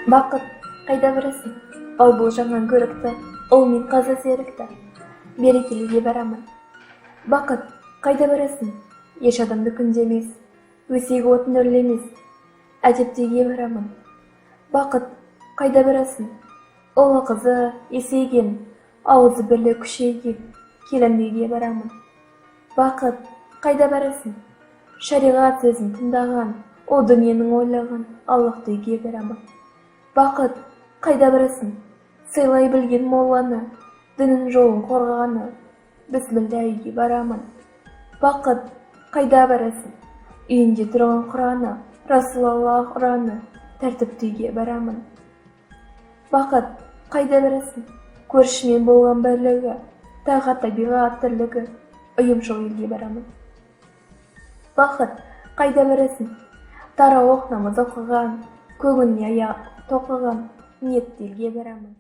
Бақыт, қайда барасың? Ал бұл жаңа көрікті, ол мен қаза серікті. Берекеліге барамын. Бақыт, қайда барасың? Еш адамды күндемес, өсегі отын өрлемес. Әдептеге барамын. Бақыт, қайда барасың? Ұлы қызы, есейген, ауызы бірлі күшейген, келіндеге барамын. Бақыт, қайда барасың? Шариғат сөзін тыңдаған, о дүниенің ойлаған, Аллахты үйге барамын. Бақыт, қайда барасың? Сыйлай білген молланы, дінін жолын қорғаны, бісміллә үйге барамын. Бақыт, қайда барасың? Үйінде тұрған Құраны, Расулаллах ұраны, тәртіпті үйге барамын. Бақыт, қайда барасың? Көршімен болған бірлігі, тағы табиғат тірлігі, ұйымшыл елге барамын. Бақыт, қайда барасың? Тарауық намаз оқыған, көгіне аяқ тоқыған, ниетті елге барамын.